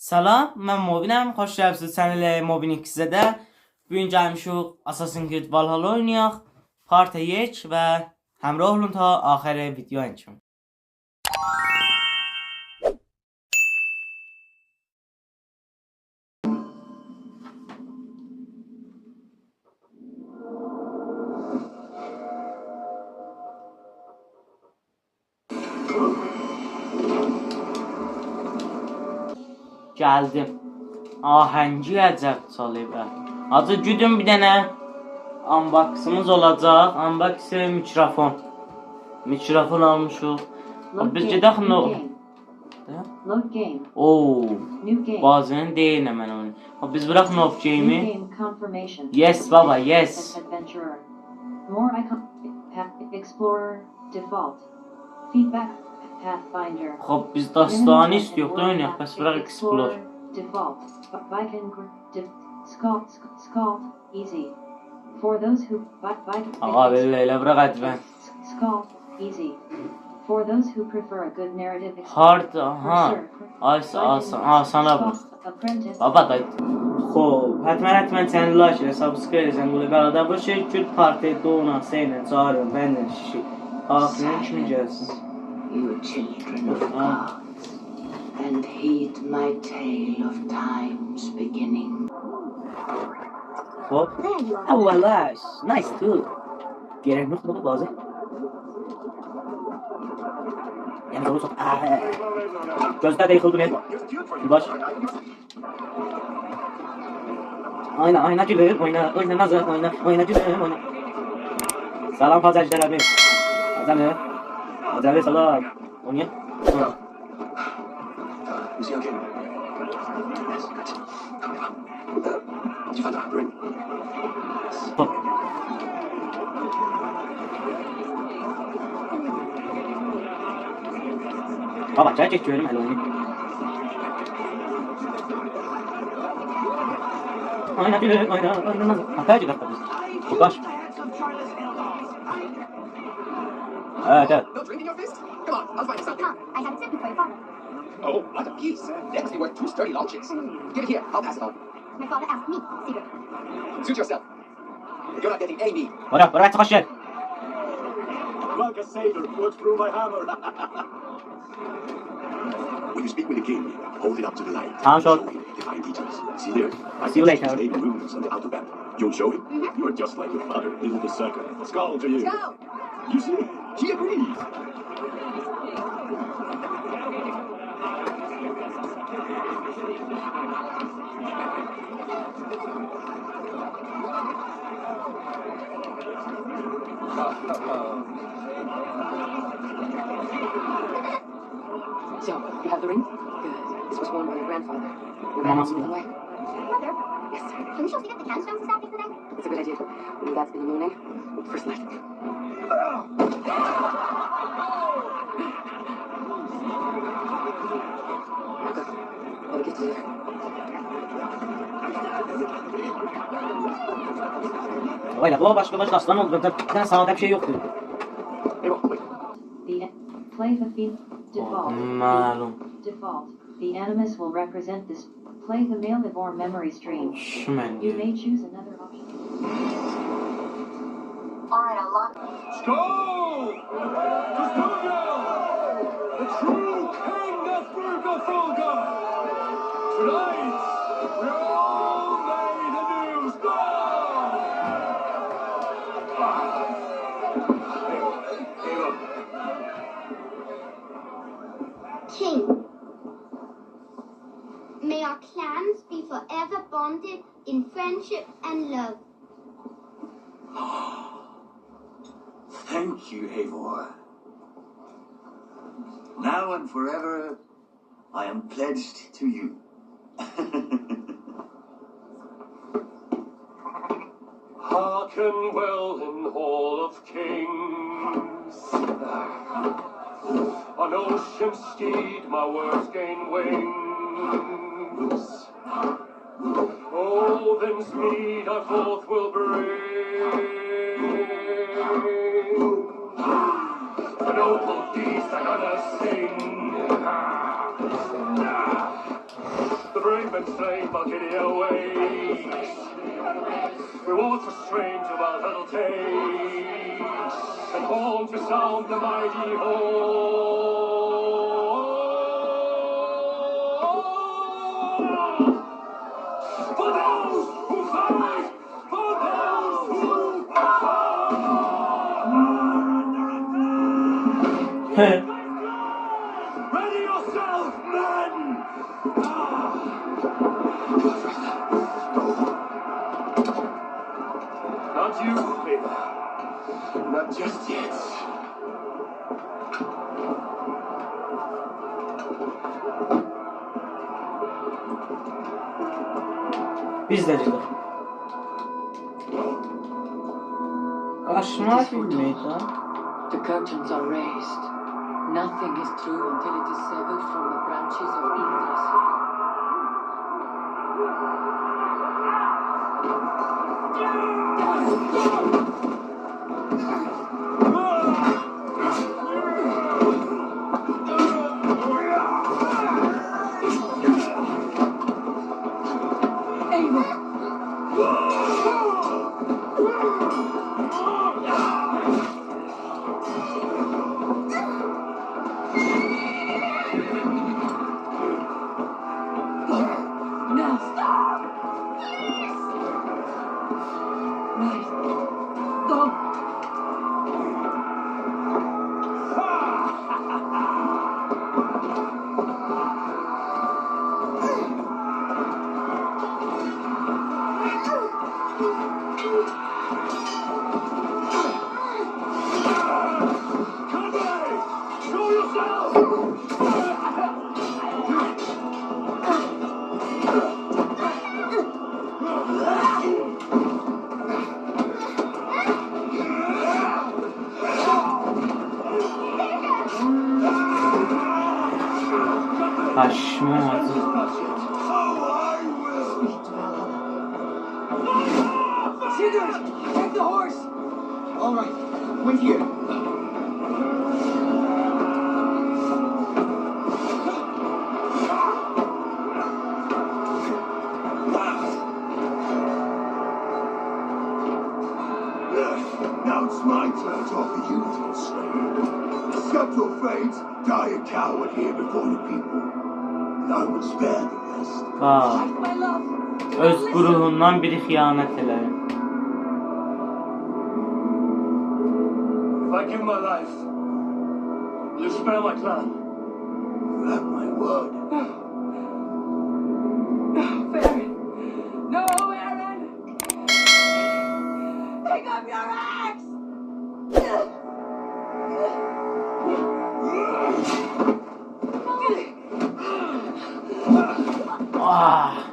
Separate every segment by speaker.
Speaker 1: Salam, mən Mobinəm. Xoş gəlibsiniz sənələ Mobin X-də. Bu gün gəlmişik Asassin Kerید Valhalla oynayaq. Partə yek və həmrah olun ta axırı videoya kimi. Gəldim. Ahəngi əcəb çalıb. Acı güdüm bir dənə unboxımız olacaq. Unboxı mikrofon. Mikrofon almışıq. Biz gedək no.
Speaker 2: Load game.
Speaker 1: Oo.
Speaker 2: New game.
Speaker 1: Bazının deyinə mən onu. Biz bırak no
Speaker 2: New
Speaker 1: game'i.
Speaker 2: game confirmation.
Speaker 1: Yes baba, yes.
Speaker 2: Adventurer. More icon. Path Explorer. Default. Feedback. Pathfinder.
Speaker 1: Xoş biz dastanı istiyoruz da oynayaq. Bəs bırak Explorer.
Speaker 2: Default. Viking. Scald. Easy. For those who Viking.
Speaker 1: Ağa belə bırak advent.
Speaker 2: Scald. Easy. For those who prefer a good narrative experience.
Speaker 1: Hard, aha. Sana bu. Baba da. Xoş, həttəmən səni like elə, subscribe edən bunu bərabər bu şey ki, partiyə doğuna, sənə, çağırın, bənlə şişi. Axırın kimi gəlsin.
Speaker 3: You children of gods, and heed my tale of time's beginning.
Speaker 1: Hop. Oh, والله, nice too. Gerek yok mu bazı? Yani doğrusu. Gözler de yıkıldı ne? Baş. Oyna gibi, oyna nazar, oyna gibi, oyna. Salam fazlaçlar abi. Azami salam. Oynayın. Hop. Baba çay çekiyorum hele oyunu. Oyna. Hataya çıkart tabii. Bu kaç? Evet.
Speaker 4: No drink in your fist? Come on, I'll find you something.
Speaker 5: I haven't said before your father.
Speaker 4: Oh, what a piece. That must be worth 2 sturdy launches. Give it here, I'll pass it on.
Speaker 5: My father asked me, secret.
Speaker 4: Suit yourself. You're not getting any meat.
Speaker 1: Bırak savaşı.
Speaker 6: Like a sailor put through my hammer.
Speaker 7: When you speak with the king, hold it up to the light.
Speaker 1: Tamam, sure.
Speaker 7: Show him the fine details. See there?
Speaker 1: See you later.
Speaker 7: His name and runes on the outer band. You'll show him?
Speaker 6: You're just like your father. Isn't the second? Skull to you.
Speaker 5: Go!
Speaker 7: You see? He agrees.
Speaker 3: So, you have the ring? Good. This was worn by your grandfather. Your
Speaker 1: Mama's
Speaker 3: grandma's moving away.
Speaker 5: Mother,
Speaker 3: Yes, sir.
Speaker 5: can we show Steve at the candlestorms this afternoon?
Speaker 3: It's a good idea. That's the morning. First light. Good. What a gift to live.
Speaker 1: Oyna bu başka aslan oldu. Bir tane sağda bir şey yoktu.
Speaker 2: Play the theme. Default.
Speaker 1: Malum.
Speaker 2: Default. The animus will represent this. Play the male or memory stream.
Speaker 1: Şumen.
Speaker 2: You may choose another option.
Speaker 5: Alright, I'll lock.
Speaker 6: Skull! The true king of Burgafulga! Tonight, we're all made a new skull!
Speaker 5: King. May our clans be forever bonded in friendship and love.
Speaker 8: Thank you, Havor. Now and forever, I am pledged to you.
Speaker 6: Hearken well in Hall of Kings. On ocean steed, my words gain wings. Odin's mead I forth will bring. The noble deeds I'm gonna sing. brave and slave Buccaneer ways. Rewards for strange of our little tales, and horns resound the mighty horn. For those who fight, for those who
Speaker 1: He.
Speaker 6: ready yourself, men! Not you, Peter. Not just yet.
Speaker 1: Biz de gidelim. Kaçma bilmeyiz ha.
Speaker 3: The curtains are raised. Nothing is true until it is severed from the branches of Yggdrasil.
Speaker 1: Kaçma hadi.
Speaker 4: Sigurd, take the horse. All right, wait here.
Speaker 7: Now it's my turn to offer you to the slave. Accept your fate, die a coward here before your people, and I will spare the rest.
Speaker 1: Aa,
Speaker 4: My love.
Speaker 1: öz grubundan biri xəyanət elədi.
Speaker 6: If I give my life, will you spare my clan?
Speaker 7: You have my word.
Speaker 4: Baron. No, Aaron. Pick up your axe.
Speaker 1: Ah.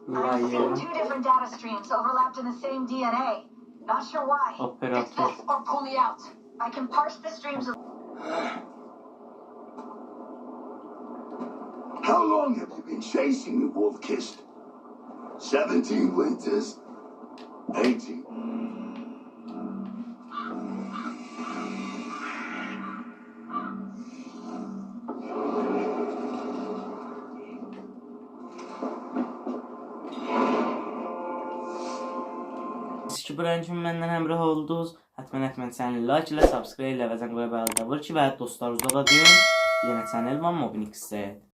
Speaker 1: Vay ya.
Speaker 9: Two different data streams overlapped in the same DNA. Not sure why.
Speaker 1: Operatör.
Speaker 9: Fix this or pull me out. I can parse the streams of...
Speaker 7: How long have you been chasing me, Wolf-Kissed? 17 winters? 18?
Speaker 1: Siz ki buraya üçün məndən həmrəh oldunuz. Həttəmən channel like ilə, subscribe ilə və zəngələ bəli də vur ki, və dostlarınızla da deyin. Yenə channel var, mobilniksə.